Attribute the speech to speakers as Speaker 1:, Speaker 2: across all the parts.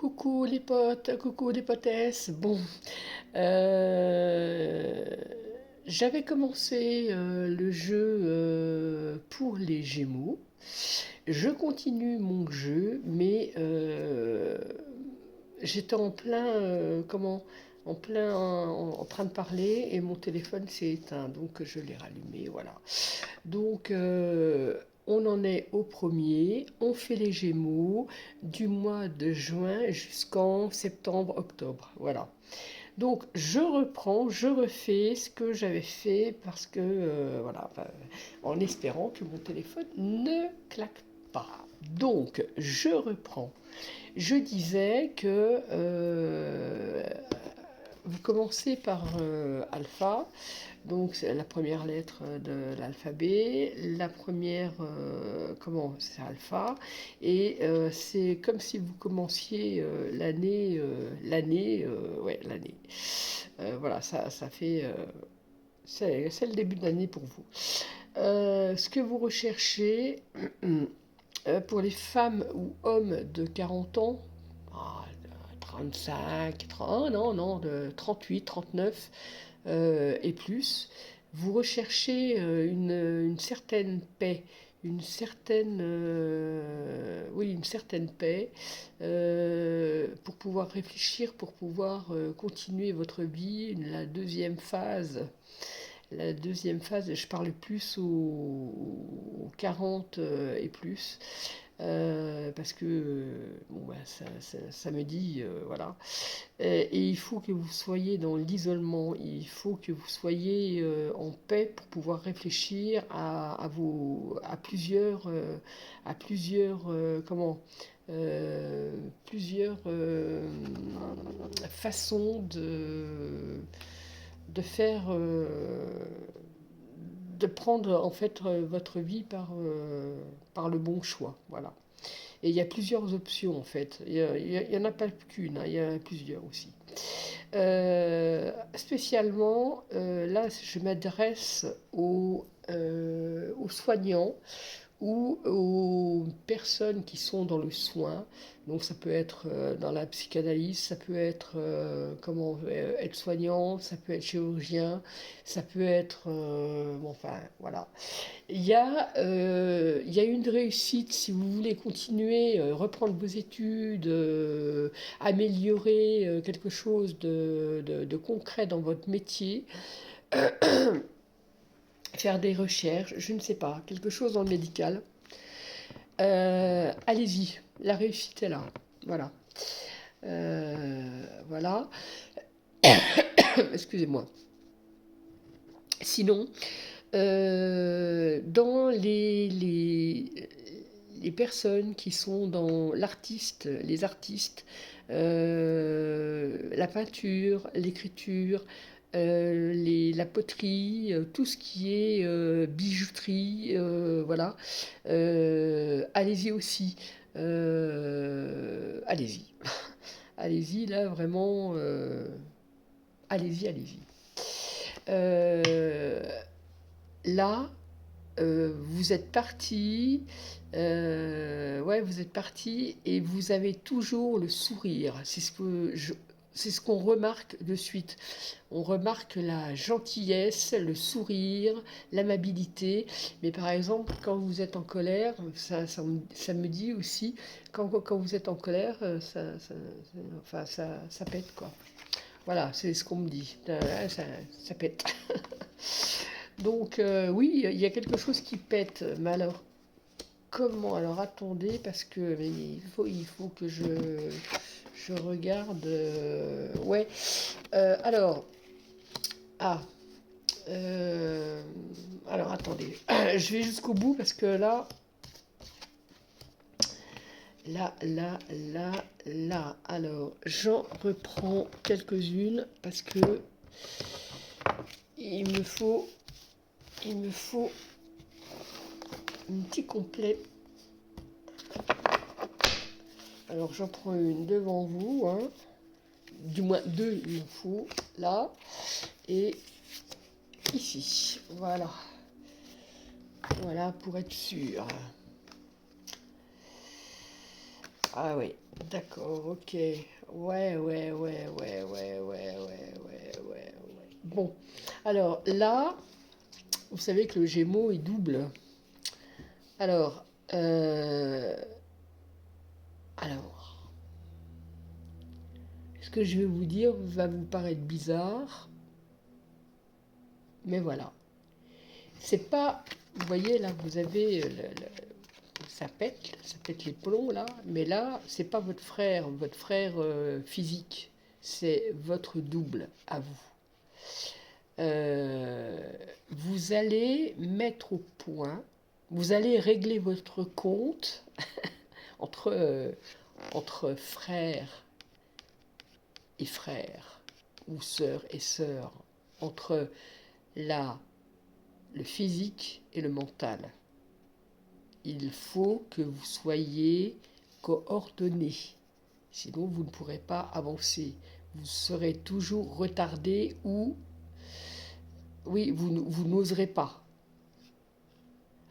Speaker 1: Coucou les potes, coucou les potesses. Bon, euh, j'avais commencé le jeu pour les Gémeaux. Je continue mon jeu, mais j'étais en plein, en train de parler et mon téléphone s'est éteint, donc je l'ai rallumé, voilà. Donc, on en est au premier. On fait les Gémeaux du mois de juin jusqu'en septembre-octobre. Voilà. Donc, je reprends, je refais ce que j'avais fait parce que, voilà, enfin, en espérant que mon téléphone ne claque pas. Donc, je reprends. Je disais que vous commencez par alpha, donc c'est la première lettre de l'alphabet, la première, comment, c'est alpha, et c'est comme si vous commenciez ouais, l'année. Voilà, ça fait, c'est le début de l'année pour vous. Ce que vous recherchez, pour les femmes ou hommes de 40 ans, ah, 35, 30, non, non, de 38, 39 et plus, vous recherchez une certaine paix, oui, une certaine paix pour pouvoir réfléchir, pour pouvoir continuer votre vie. La deuxième phase, je parle plus aux 40 et plus, parce que bon, bah, ça me dit, voilà. Et il faut que vous soyez dans l'isolement, il faut que vous soyez en paix pour pouvoir réfléchir à plusieurs, plusieurs façons de faire, de prendre en fait votre vie par le bon choix, voilà. Et il y a plusieurs options en fait. Il y en a pas qu'une, hein, il y en a plusieurs aussi. Spécialement, là, je m'adresse aux soignants ou aux personnes qui sont dans le soin. Donc ça peut être dans la psychanalyse, ça peut être être soignant, ça peut être chirurgien, ça peut être bon, enfin voilà. Il y a une réussite si vous voulez continuer, reprendre vos études, améliorer quelque chose de concret dans votre métier, faire des recherches, je ne sais pas, quelque chose dans le médical. Allez-y, la réussite est là. Voilà. Voilà. Excusez-moi. Sinon, dans les personnes qui sont dans les artistes, la peinture, l'écriture, la poterie, tout ce qui est bijouterie, voilà. Allez-y aussi. Allez-y. Allez-y, là, vraiment, allez-y, allez-y. Euh, Là, vous êtes parti, ouais, vous êtes parti et vous avez toujours le sourire. C'est ce qu'on remarque de suite. On remarque la gentillesse, le sourire, l'amabilité. Mais par exemple, quand vous êtes en colère, ça me dit aussi, quand vous êtes en colère, enfin, ça pète, quoi. Voilà, c'est ce qu'on me dit. Ça pète. Donc oui, il y a quelque chose qui pète. Mais alors, comment? Alors attendez, parce que mais il faut que je regarde. Ouais. Alors, ah. euh, alors attendez. Je vais jusqu'au bout parce que là. Alors, j'en reprends quelques-unes parce que il me faut, il me faut un petit complet. Alors j'en prends une devant vous, hein. Du moins deux, il me faut, là, et ici. Voilà. Voilà, pour être sûr. Ah oui, d'accord, ok. Ouais, ouais, ouais, ouais, ouais, ouais, ouais, ouais, ouais, ouais. Bon, alors là, vous savez que le Gémeaux est double. Alors, euh, alors, ce que je vais vous dire va vous paraître bizarre, mais voilà. C'est pas, vous voyez là, vous avez ça pète les plombs là, mais là, c'est pas votre frère physique, c'est votre double à vous. Euh, vous allez mettre au point, vous allez régler votre compte entre, entre frères et frères, ou sœurs et sœurs, entre la, le physique et le mental. Il faut que vous soyez coordonnés, sinon vous ne pourrez pas avancer. Vous serez toujours retardé ou, oui, vous n'oserez pas.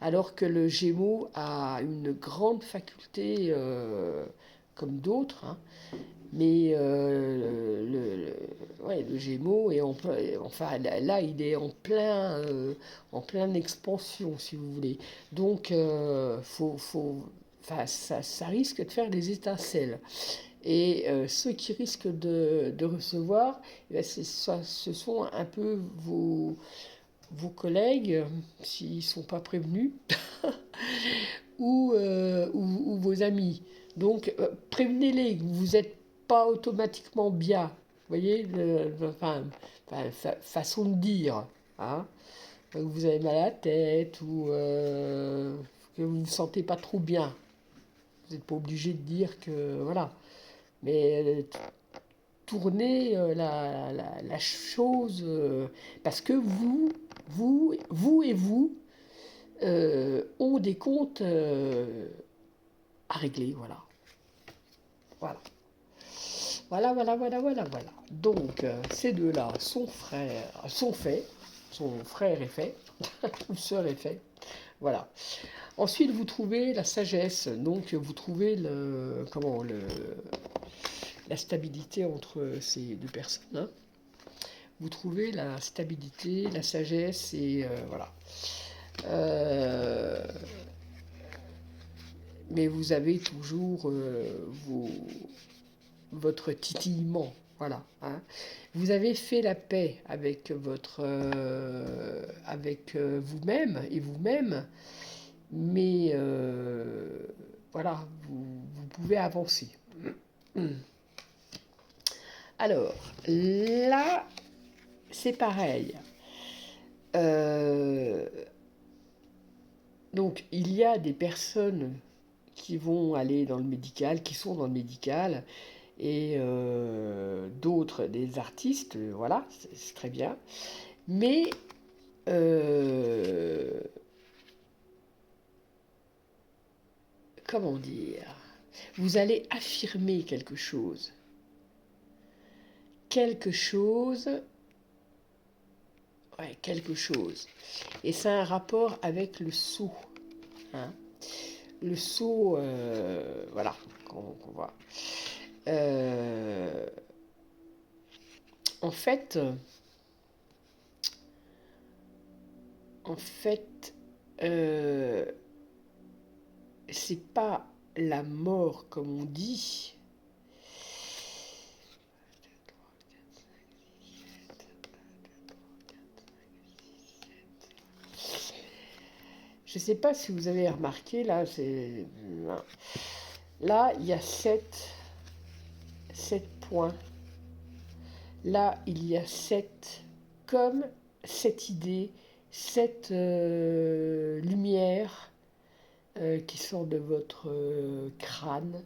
Speaker 1: Alors que le Gémeaux a une grande faculté, comme d'autres, hein, mais ouais, le Gémeaux est enfin là il est en pleine expansion si vous voulez. Donc enfin, ça risque de faire des étincelles. Et ceux qui risquent de recevoir, eh ben, ce sont un peu vos collègues, s'ils ne sont pas prévenus, ou vos amis. Donc, prévenez-les que vous n'êtes pas automatiquement bien. Vous voyez, façon de dire. Hein, que vous avez mal à la tête ou que vous ne vous sentez pas trop bien. Vous n'êtes pas obligé de dire que. Voilà. Mais tournez la chose. Parce que vous et vous ont des comptes à régler. Voilà. Voilà. Voilà, voilà, voilà, voilà, voilà. Donc, ces deux-là sont faits. Son frère est fait, ou sœur est fait. Voilà. Ensuite, vous trouvez la sagesse. Donc, vous trouvez la stabilité entre ces deux personnes. Hein. Vous trouvez la stabilité, la sagesse et voilà. Euh, mais vous avez toujours votre titillement. Voilà. Hein. Vous avez fait la paix avec avec vous-même et vous-même, mais voilà, vous pouvez avancer. Alors, là, c'est pareil. Euh, donc, il y a des personnes qui vont aller dans le médical, qui sont dans le médical, et d'autres, des artistes, voilà, c'est très bien. Mais euh, comment dire, vous allez affirmer quelque chose, ouais, quelque chose. Et ça a un rapport avec le sceau. Hein. Le sceau, voilà, qu'on voit. Euh, en fait, en fait, euh, c'est pas la mort comme on dit. Je sais pas si vous avez remarqué, là, là, il y a sept points. Là, il y a comme cette idée, cette lumière qui sort de votre crâne,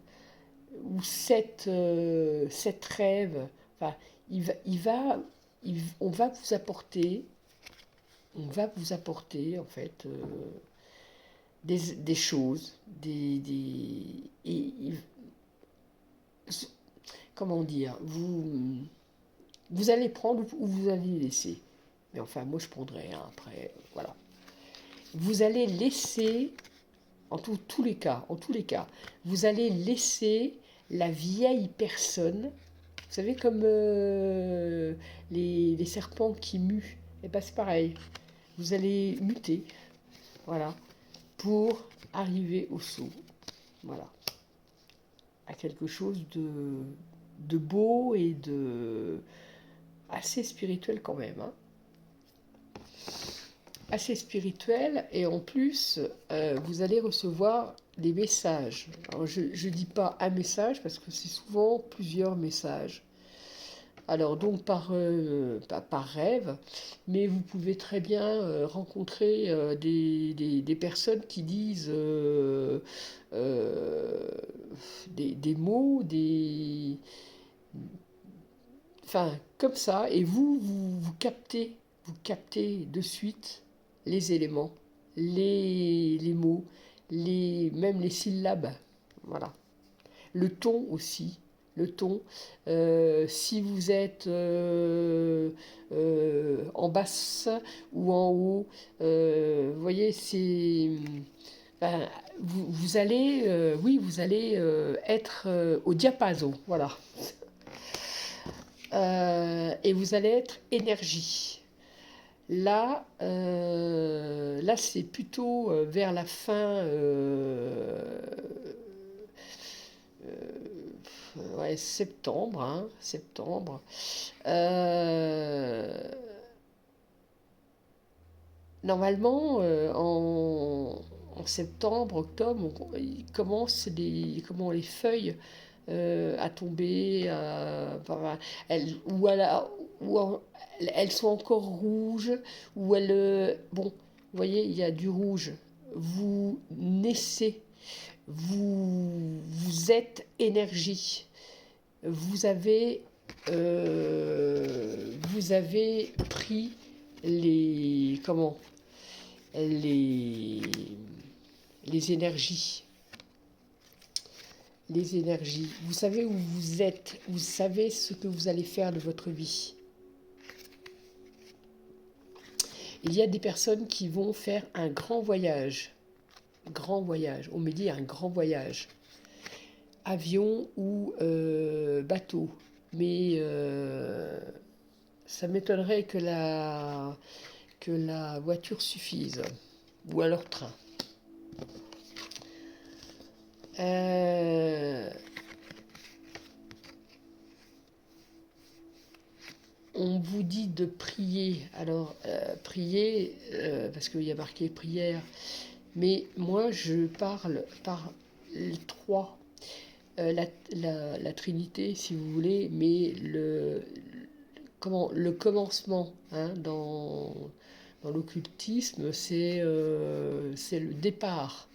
Speaker 1: ou cette rêve. Enfin, il va, on va vous apporter en fait des choses, comment dire, vous allez prendre ou vous allez laisser. Mais enfin, moi je prendrais hein, après, voilà. Vous allez laisser Tous les cas, en tous les cas, vous allez laisser la vieille personne, vous savez, comme les serpents qui muent, et bien c'est pareil, vous allez muter, voilà, pour arriver au saut, voilà, à quelque chose de beau et de assez spirituel quand même, hein. Assez spirituel, et en plus vous allez recevoir des messages. Alors, je ne dis pas un message parce que c'est souvent plusieurs messages. Alors donc par rêve, mais vous pouvez très bien rencontrer des personnes qui disent euh, des mots, enfin comme ça, et vous captez de suite les éléments, les mots, même les syllabes, voilà. Le ton aussi, le ton. Si vous êtes en basse ou en haut, vous voyez, c'est... ben, vous allez, oui, vous allez être au diapason, voilà. Et vous allez être énergie. Là c'est plutôt vers la fin, ouais, septembre, hein, septembre. Euh, Normalement, en septembre, octobre, il commence les feuilles à tomber, ou, elles sont encore rouges, ou bon, vous voyez, il y a du rouge. Vous naissez, vous êtes énergie. Vous avez, vous avez pris les, les énergies. Les énergies. Vous savez où vous êtes, vous savez ce que vous allez faire de votre vie. Il y a des personnes qui vont faire un grand voyage. Grand voyage. On me dit un grand voyage. Avion ou bateau. Mais ça m'étonnerait que la voiture suffise. Ou alors train. On vous dit de prier. Alors, prier, parce qu'il y a marqué prière. Mais moi, je parle par les trois. La Trinité, si vous voulez, mais le commencement, hein, dans l'occultisme, c'est le départ.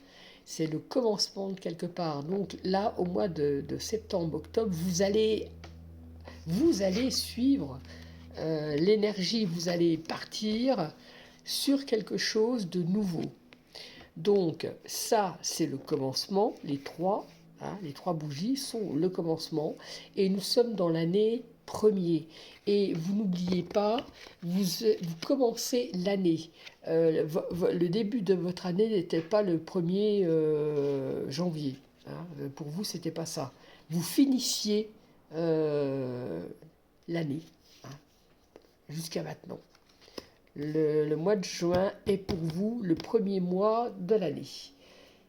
Speaker 1: C'est le commencement de quelque part. Donc là, au mois de septembre, octobre, vous allez suivre l'énergie, vous allez partir sur quelque chose de nouveau. Donc ça, c'est le commencement, les trois bougies sont le commencement, et nous sommes dans l'année premier. Et vous n'oubliez pas, vous commencez l'année. Le début de votre année n'était pas le 1er janvier. Hein. Pour vous, c'était pas ça. Vous finissiez l'année, hein, jusqu'à maintenant. Le mois de juin est pour vous le premier mois de l'année,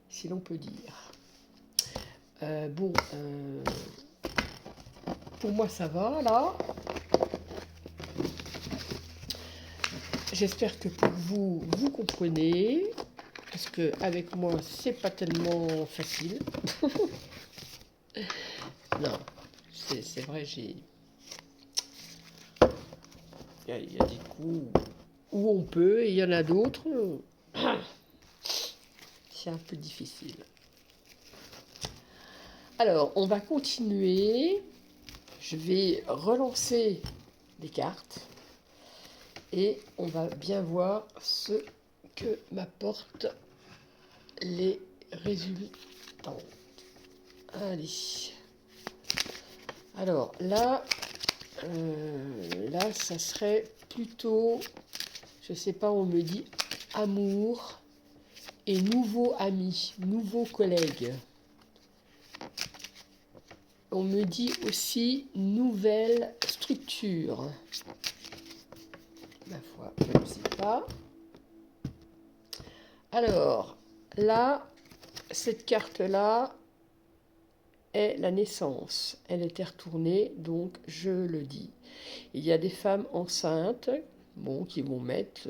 Speaker 1: si l'on peut dire. Pour moi ça va là. J'espère que pour vous, vous comprenez, parce que avec moi c'est pas tellement facile. Non, c'est vrai, il y a des coups où on peut, et il y en a d'autres, c'est un peu difficile. Alors, on va continuer. Je vais relancer les cartes et on va bien voir ce que m'apportent les résultats. Allez. Alors là, ça serait plutôt, je sais pas, on me dit amour et nouveau ami, nouveau collègue. On me dit aussi nouvelle structure. Ma foi, je ne sais pas. Alors, là, cette carte-là est la naissance. Elle était retournée, donc je le dis. Il y a des femmes enceintes, bon, qui vont mettre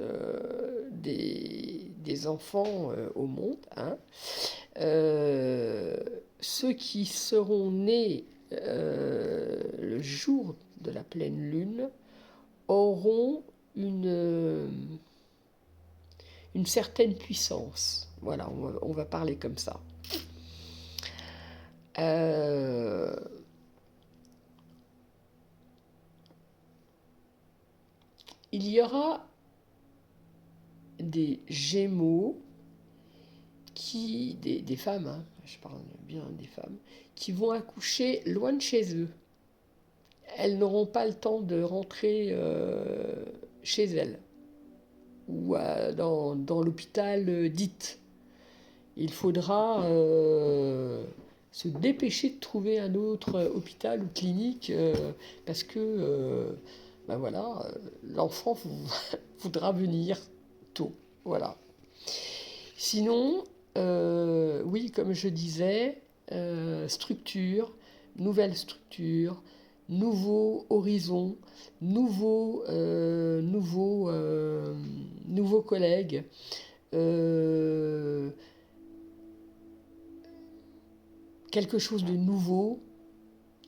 Speaker 1: des enfants au monde. Hein. Ceux qui seront nés le jour de la pleine lune auront une certaine puissance. Voilà, on va parler comme ça. Il y aura des Gémeaux des femmes, hein, je parle bien des femmes, qui vont accoucher loin de chez eux. Elles n'auront pas le temps de rentrer chez elles ou dans l'hôpital dit. Il faudra se dépêcher de trouver un autre hôpital ou clinique parce que ben voilà, l'enfant voudra venir tôt. Voilà. Sinon, oui, comme je disais, structure, nouvelle structure, nouveau horizon, nouveau collègue, quelque chose de nouveau,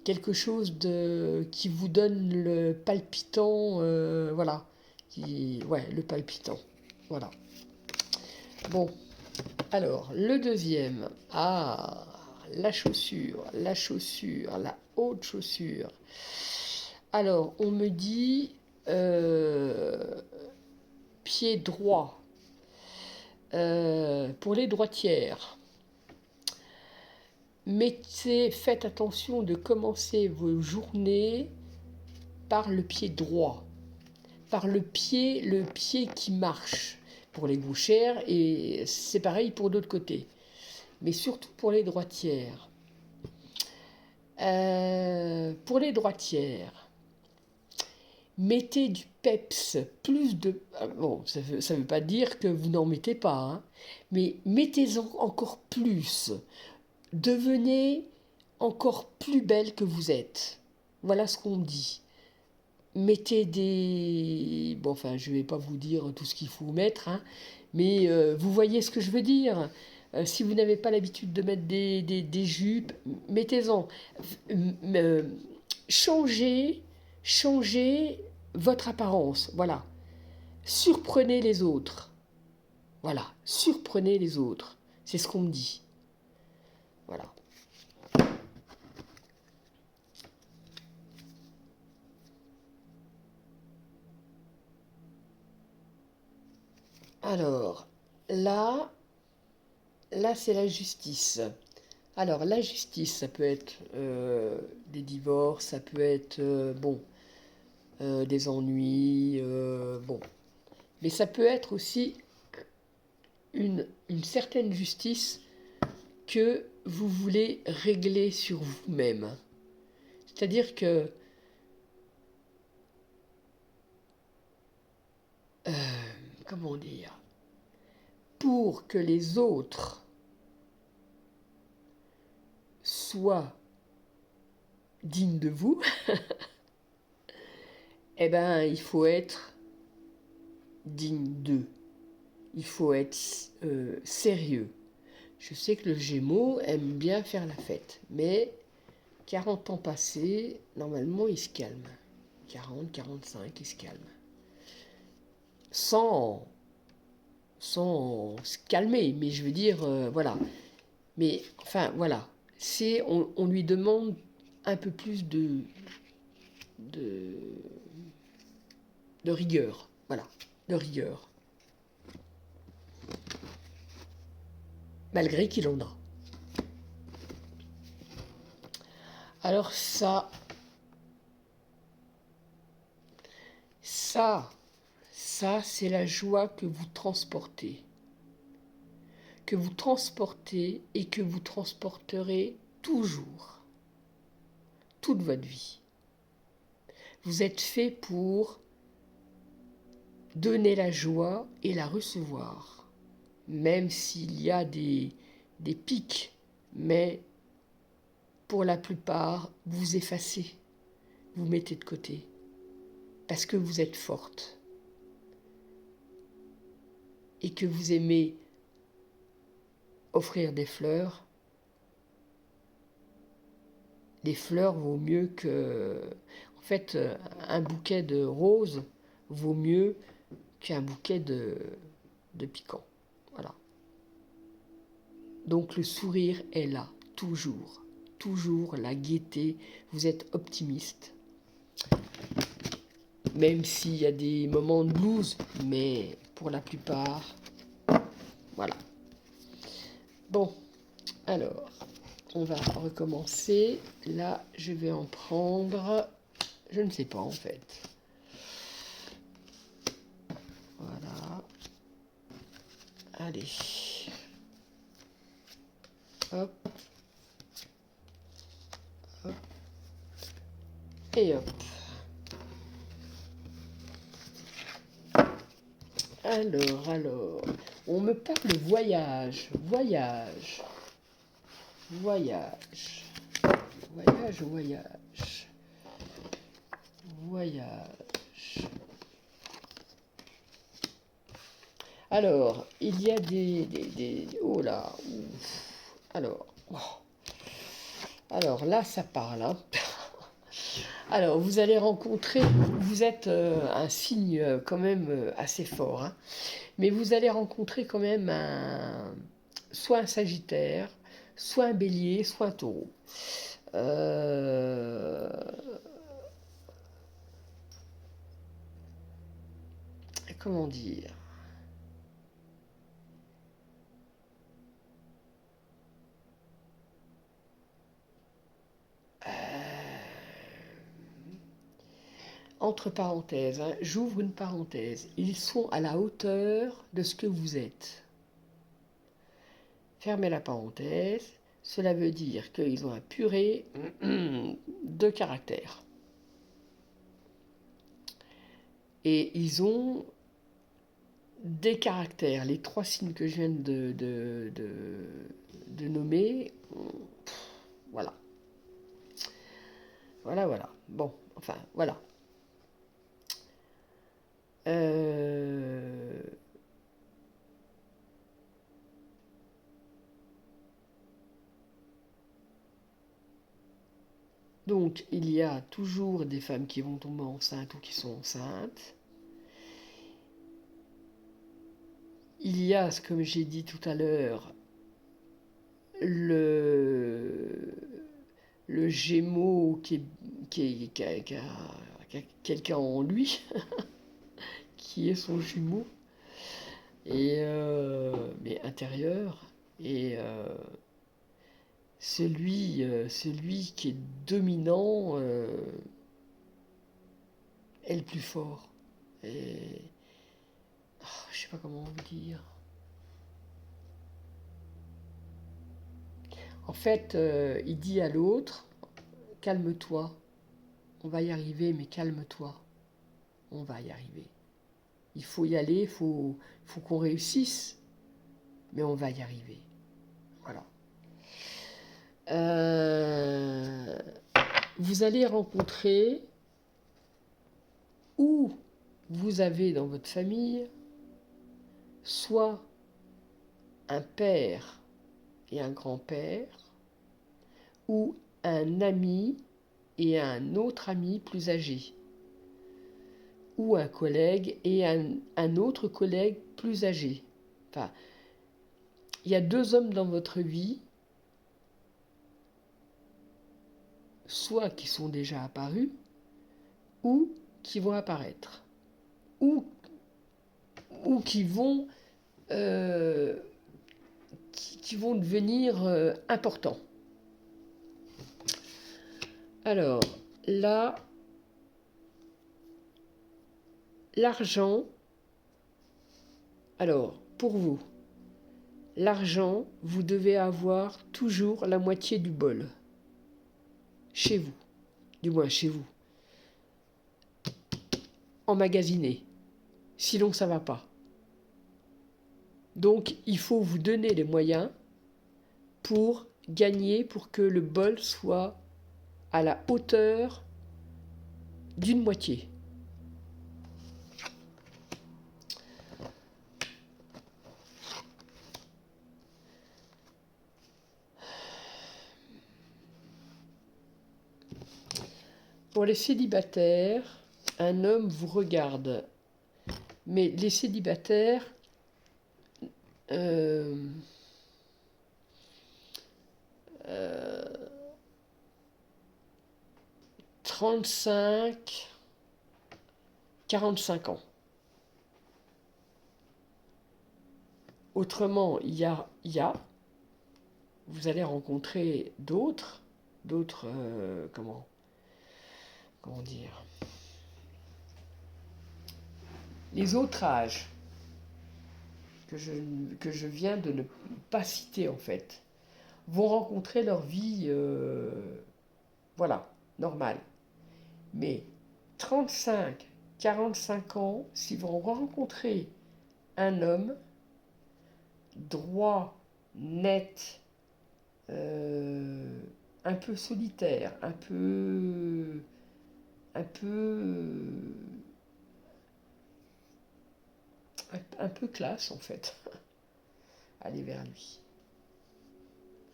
Speaker 1: quelque chose qui vous donne le palpitant, voilà, ouais, le palpitant, voilà. Bon, alors, le deuxième, la chaussure, la haute chaussure. Alors, on me dit pied droit pour les droitières. Faites attention de commencer vos journées par le pied droit, par le pied qui marche pour les gauchères et c'est pareil pour d'autres côtés. Mais surtout pour les droitières. Pour les droitières, mettez du peps, plus de... Bon, ça veut pas dire que vous n'en mettez pas, hein, mais mettez-en encore plus. Devenez encore plus belle que vous êtes. Voilà ce qu'on me dit. Mettez des... Bon, enfin, je ne vais pas vous dire tout ce qu'il faut mettre, hein, mais vous voyez ce que je veux dire. Si vous n'avez pas l'habitude de mettre des jupes, mettez-en. Changez votre apparence. Voilà. Surprenez les autres. Voilà. Surprenez les autres. C'est ce qu'on me dit. Voilà. Alors, là c'est la justice. Alors, la justice, ça peut être des divorces, ça peut être, des ennuis, bon. Mais ça peut être aussi une certaine justice que vous voulez régler sur vous-même. C'est-à-dire que comment dire, pour que les autres soient dignes de vous, eh ben, il faut être digne d'eux. Il faut être sérieux. Je sais que le Gémeaux aime bien faire la fête, mais 40 ans passés, normalement, il se calme. 40, 45, il se calme. Sans se calmer, mais je veux dire, voilà. Mais, enfin, voilà. On lui demande un peu plus de rigueur. Voilà, de rigueur. Malgré qu'il en a. Alors ça, c'est la joie que vous transportez. que vous transportez et que vous transporterez toujours, toute votre vie. Vous êtes fait pour donner la joie et la recevoir, même s'il y a des pics, mais pour la plupart, vous effacez, vous mettez de côté, parce que vous êtes forte et que vous aimez offrir des fleurs. Les fleurs vaut mieux que... En fait, un bouquet de roses vaut mieux qu'un bouquet de piquants. Voilà. Donc le sourire est là, toujours. Toujours la gaieté. Vous êtes optimiste. Même s'il y a des moments de blues, mais pour la plupart, voilà. Bon, alors, on va recommencer. Là, je vais en prendre... Je ne sais pas en fait. Voilà. Allez. Hop. Hop. Et hop. Alors, on me parle de voyage, voyage, voyage, voyage, voyage, voyage. Alors, il y a des oh là, ouf. Alors, oh. Alors là, ça parle, hein. Alors, vous allez rencontrer, vous êtes un signe quand même assez fort, hein, mais vous allez rencontrer quand même soit un Sagittaire, soit un Bélier, soit un Taureau. Comment dire? Entre parenthèses, hein, j'ouvre une parenthèse, ils sont à la hauteur de ce que vous êtes. Fermez la parenthèse, cela veut dire qu'ils ont un purée de caractère. Et ils ont des caractères, les trois signes que je viens de nommer, voilà. Voilà, voilà. Bon, enfin, voilà. Donc, il y a toujours des femmes qui vont tomber enceintes ou qui sont enceintes. Il y a, comme j'ai dit tout à l'heure, le Gémeaux qui a quelqu'un en lui, qui est son jumeau, et, mais intérieur, et celui qui est dominant est le plus fort. Et je sais pas comment vous dire. En fait, il dit à l'autre, calme-toi, on va y arriver, mais calme-toi, on va y arriver. Il faut y aller, il faut qu'on réussisse, mais on va y arriver. Voilà. Vous allez rencontrer, ou vous avez dans votre famille, soit un père et un grand-père, ou un ami et un autre ami plus âgé, ou un collègue et un autre collègue plus âgé. Enfin, il y a deux hommes dans votre vie, soit qui sont déjà apparus, ou qui vont apparaître, ou qui vont qui vont devenir importants. Alors, là, l'argent, alors, pour vous, l'argent, vous devez avoir toujours la moitié du bol. Chez vous, du moins chez vous. Emmagasiné. Sinon, ça ne va pas. Donc, il faut vous donner les moyens pour gagner, pour que le bol soit à la hauteur d'une moitié. Pour les célibataires, un homme vous regarde. Mais les célibataires, 35, 45 ans. Autrement, vous allez rencontrer d'autres, comment dire, les autres âges que je viens de ne pas citer en fait, vont rencontrer leur vie, voilà, normale. Mais 35, 45 ans, si vous rencontrez un homme droit, net, un peu solitaire, un peu classe en fait, allez vers lui.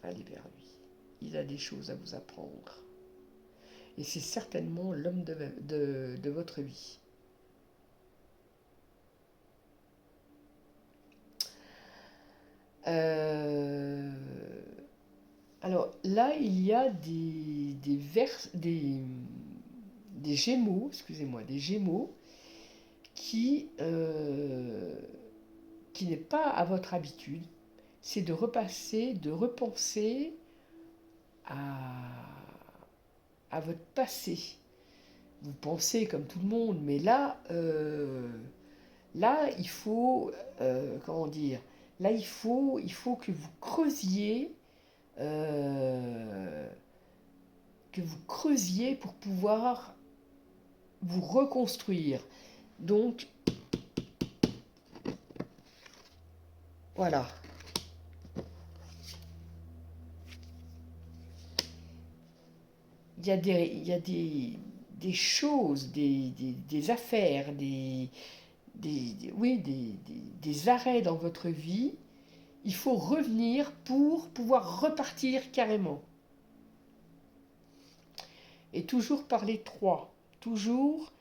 Speaker 1: Allez vers lui. Il a des choses à vous apprendre. Et c'est certainement l'homme de votre vie. Alors là, il y a des Gémeaux, excusez-moi, des Gémeaux qui n'est pas à votre habitude, c'est de repenser à votre passé. Vous pensez comme tout le monde, mais là, il faut, comment dire, là, il faut que vous creusiez, pour pouvoir vous reconstruire. Donc, voilà. Il y a des choses, des affaires, des arrêts dans votre vie. Il faut revenir pour pouvoir repartir carrément. Et toujours par les trois. Toujours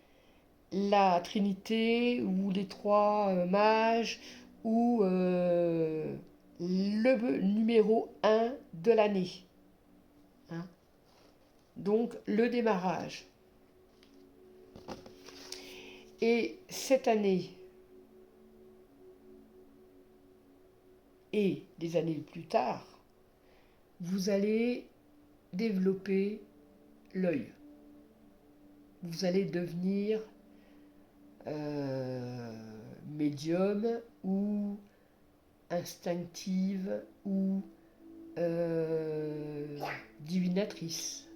Speaker 1: la Trinité ou les trois mages ou le numéro 1 de l'année. Hein? Donc le démarrage. Et cette année et des années plus tard, vous allez développer l'œil. Vous allez devenir médium ou instinctive ou divinatrice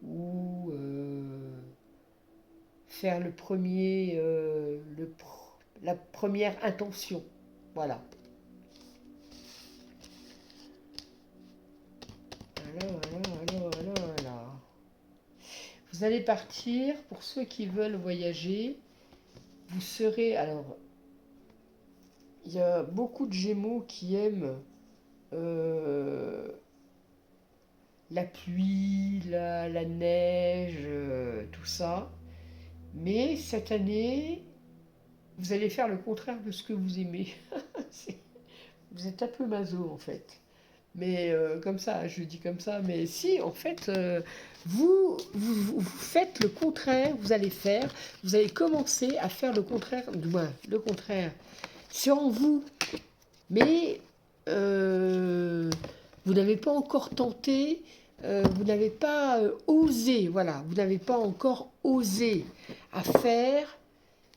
Speaker 1: ou faire la première intention. Voilà. Voilà. Vous allez partir, pour ceux qui veulent voyager, vous serez, alors, il y a beaucoup de Gémeaux qui aiment la pluie, la neige, tout ça. Mais cette année, vous allez faire le contraire de ce que vous aimez. Vous êtes un peu maso en fait. Mais comme ça, je dis comme ça, mais si, en fait, vous faites le contraire, vous allez commencer à faire le contraire, du moins, le contraire, c'est en vous. Mais vous n'avez pas encore tenté, vous n'avez pas osé, voilà, vous n'avez pas encore osé à faire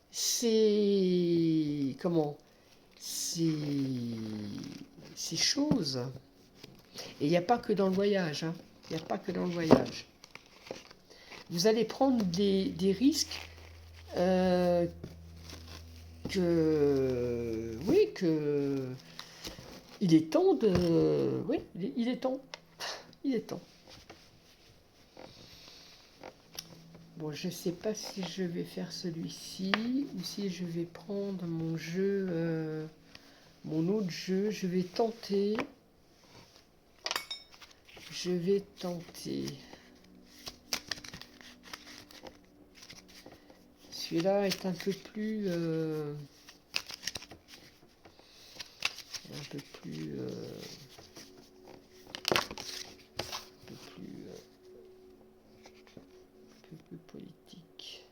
Speaker 1: ces ces choses. Et il n'y a pas que dans le voyage, hein. Il n'y a pas que dans le voyage. Vous allez prendre des risques oui, il est temps de, oui, il est temps, il est temps. Bon, je sais pas si je vais faire celui-ci ou si je vais prendre mon jeu, mon autre jeu. Je vais tenter. Je vais tenter. Celui-là est un peu plus, un peu plus, un peu plus politique.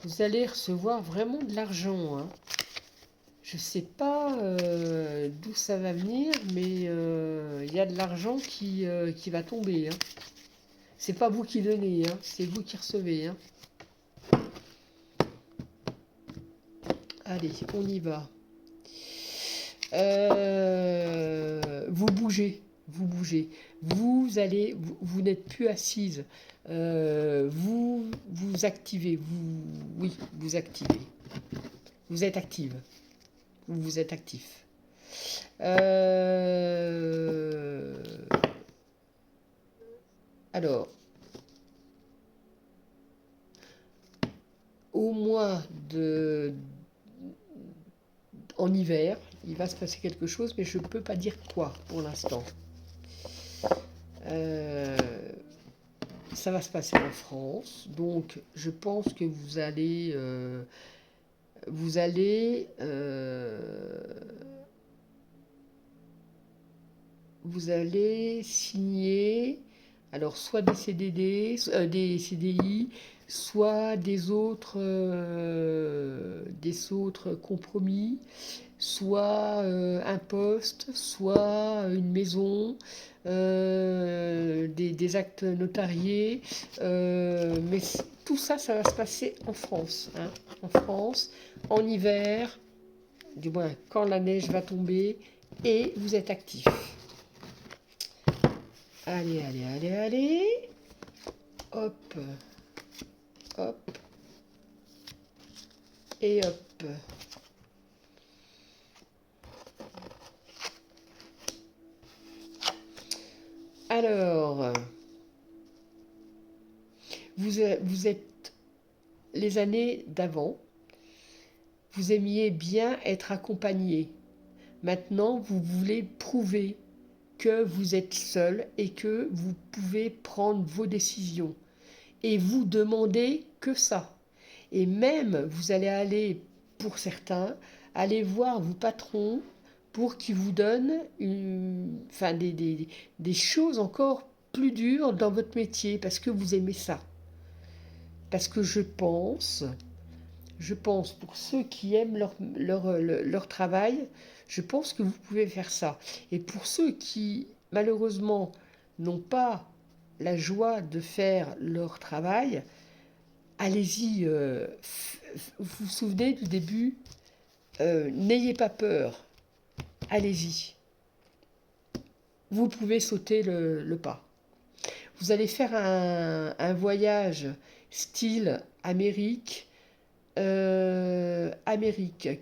Speaker 1: Vous allez recevoir vraiment de l'argent, hein. Je sais pas d'où ça va venir, mais il y a de l'argent qui va tomber, hein. C'est pas vous qui donnez, hein, c'est vous qui recevez, hein. Allez, on y va. Vous bougez, vous bougez. Vous allez, vous n'êtes plus assise. Vous activez, oui, vous activez. Vous êtes active. Vous êtes actif. Alors, au mois en hiver, il va se passer quelque chose, mais je ne peux pas dire quoi pour l'instant. Ça va se passer en France, donc je pense que vous allez signer, alors soit des CDD, des CDI, soit des autres compromis, soit un poste, soit une maison, des actes notariés, mais tout ça, ça va se passer en France, hein, en France, en hiver, du moins quand la neige va tomber, et vous êtes actif. Allez, allez, allez, allez. Hop. Hop. Et hop. Alors, vous êtes les années d'avant, vous aimiez bien être accompagné. Maintenant, vous voulez prouver que vous êtes seul et que vous pouvez prendre vos décisions. Et vous demandez que ça. Et même, vous allez aller, pour certains, aller voir vos patrons pour qu'ils vous donnent des choses encore plus dures dans votre métier, parce que vous aimez ça. Parce que je pense pour ceux qui aiment leur travail, je pense que vous pouvez faire ça. Et pour ceux qui, malheureusement, n'ont pas la joie de faire leur travail, allez-y. Vous vous souvenez du début, n'ayez pas peur, allez-y. Vous pouvez sauter le pas. Vous allez faire un voyage style Amérique,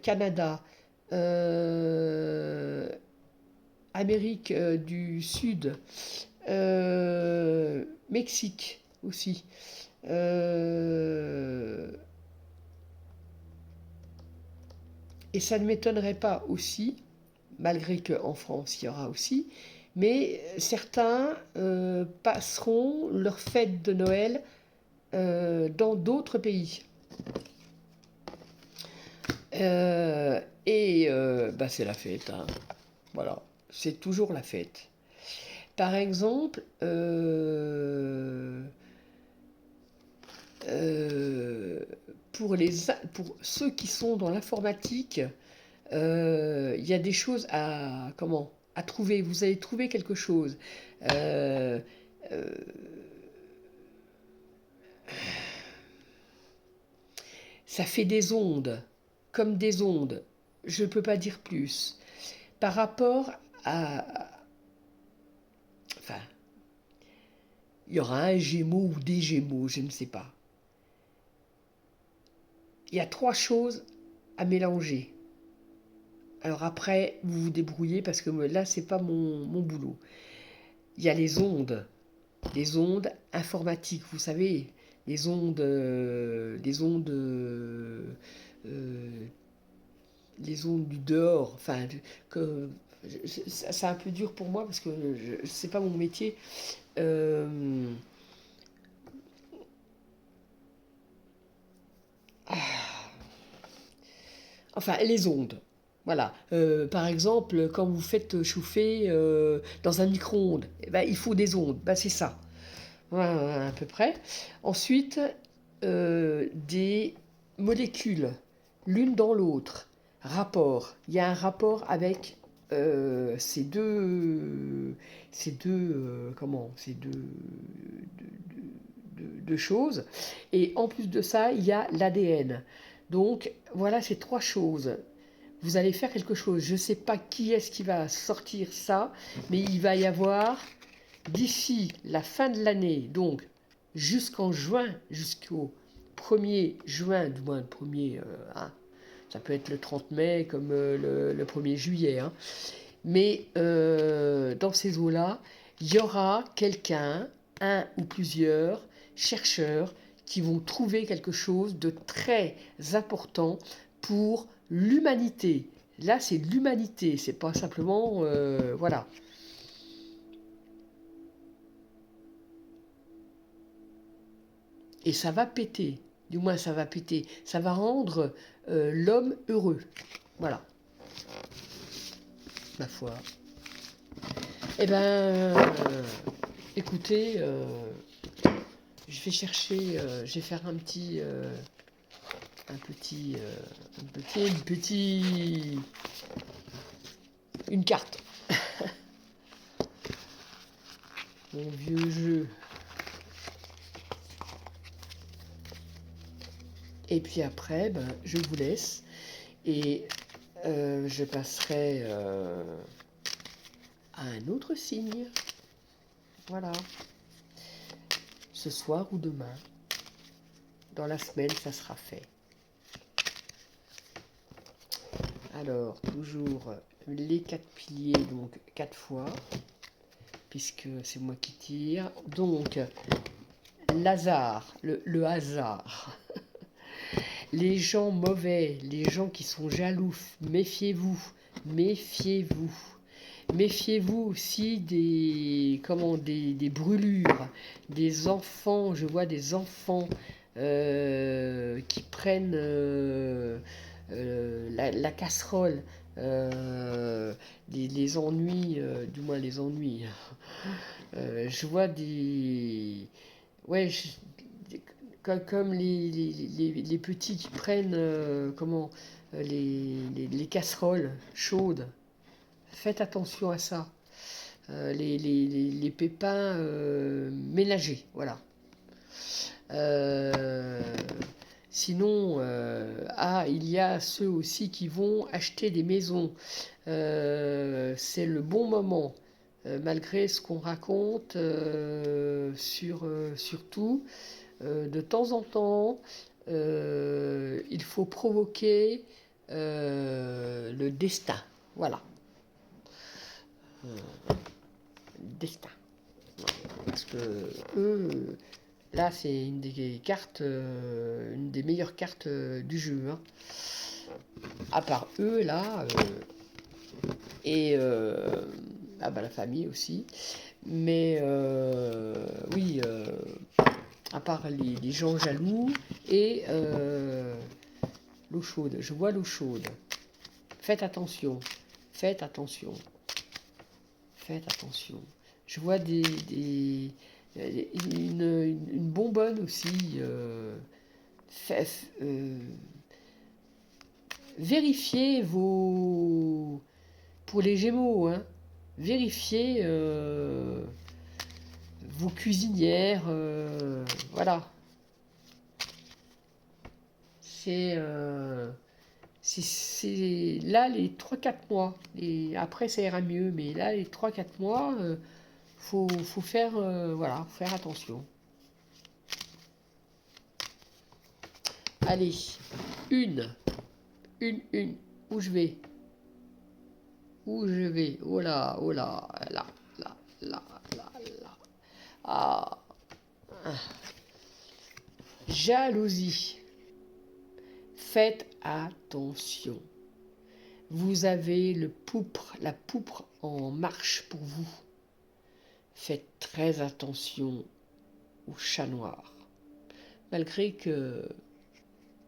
Speaker 1: Canada, Amérique du Sud, Mexique aussi. Et ça ne m'étonnerait pas aussi, malgré qu'en France il y aura aussi, mais certains passeront leur fête de Noël dans d'autres pays. C'est la fête, hein. Voilà, c'est toujours la fête. Par exemple, pour ceux qui sont dans l'informatique, il y a des choses à trouver. Vous allez trouver quelque chose. Ça fait des ondes, comme des ondes. je ne peux pas dire plus. Par rapport à... Enfin, il y aura un Gémeaux ou des Gémeaux, je ne sais pas. Il y a 3 choses à mélanger. Alors après, vous vous débrouillez parce que là, c'est pas mon boulot. Il y a les ondes informatiques, vous savez, euh, les ondes du dehors. Enfin, que c'est un peu dur pour moi parce que c'est pas mon métier. Euh, enfin, les ondes. Voilà. Par exemple, quand vous faites chauffer dans un micro-ondes, eh ben, il faut des ondes. Ben, c'est ça. Voilà, à peu près. Ensuite, des molécules, l'une dans l'autre. Rapport. Il y a un rapport avec ces deux choses. Et en plus de ça, il y a l'ADN. Donc, voilà ces 3 choses. Vous allez faire quelque chose. Je ne sais pas qui est-ce qui va sortir ça, mais il va y avoir d'ici la fin de l'année, donc jusqu'en juin, jusqu'au 1er juin, du moins le 1er, hein, ça peut être le 30 mai comme le 1er juillet, hein, mais dans ces eaux-là, il y aura quelqu'un, un ou plusieurs chercheurs qui vont trouver quelque chose de très important pour l'humanité. Là, c'est l'humanité, c'est pas simplement, voilà. Et ça va péter, du moins ça va péter, ça va rendre l'homme heureux. Voilà, ma foi. Eh ben, écoutez, je vais chercher, je vais faire une carte. Mon vieux jeu. Et puis après, ben, je vous laisse et je passerai à un autre signe. Voilà. Ce soir ou demain. Dans la semaine, ça sera fait. Alors, toujours les 4 piliers, donc 4 fois, puisque c'est moi qui tire. Donc, l'hasard, le hasard. Les gens mauvais, les gens qui sont jaloux, méfiez-vous, méfiez-vous. Méfiez-vous aussi des brûlures, des enfants, je vois des enfants qui prennent la casserole, les ennuis, du moins les ennuis. Je vois des... Ouais, comme les petits qui prennent les casseroles chaudes. Faites attention à ça. Les pépins ménagers, voilà. Euh, Sinon, il y a ceux aussi qui vont acheter des maisons. C'est le bon moment, malgré ce qu'on raconte sur tout. De temps en temps, il faut provoquer le destin. Voilà. Destin. Parce que eux, là, c'est une des cartes, une des meilleures cartes du jeu. Hein. À part eux, là, et la famille aussi. Mais oui, à part les gens jaloux et l'eau chaude. Je vois l'eau chaude. Faites attention. Faites attention. Faites attention. Je vois une bonbonne aussi. Vérifiez vos... Pour les Gémeaux, hein, vérifiez vos cuisinières. Voilà. C'est C'est là les 3-4 mois. Et après, ça ira mieux. Mais là, les 3-4 mois, faut faire, voilà, faire attention. Allez, une. Où je vais? Où je vais? Oh là, là, là, là, là, là. Ah, jalousie. Faites attention. Vous avez la pourpre en marche pour vous. Faites très attention aux chats noirs. Malgré que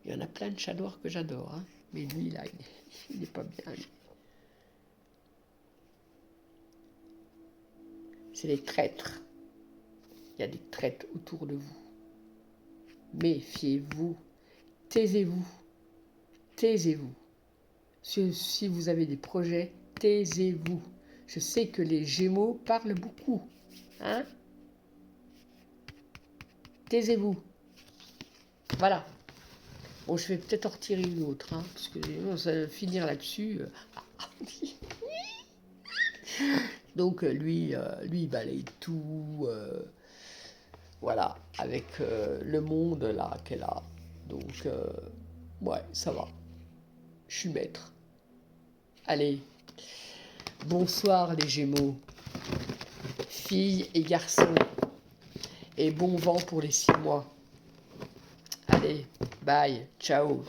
Speaker 1: il y en a plein de chats noirs que j'adore, hein. Mais lui, là, il n'est pas bien. C'est des traîtres. Il y a des traîtres autour de vous. Méfiez-vous. Taisez-vous. Taisez-vous. Si vous avez des projets, taisez-vous. Je sais que les Gémeaux parlent beaucoup. Hein? Taisez-vous. Voilà. Bon, je vais peut-être en retirer une autre, hein, parce que ça va finir là-dessus. Donc, lui, il balaye tout. Voilà, avec le monde là qu'elle a. Donc, ouais, ça va. Je suis maître. Allez, bonsoir les Gémeaux, filles et garçons, et bon vent pour les 6 mois. Allez, bye, ciao.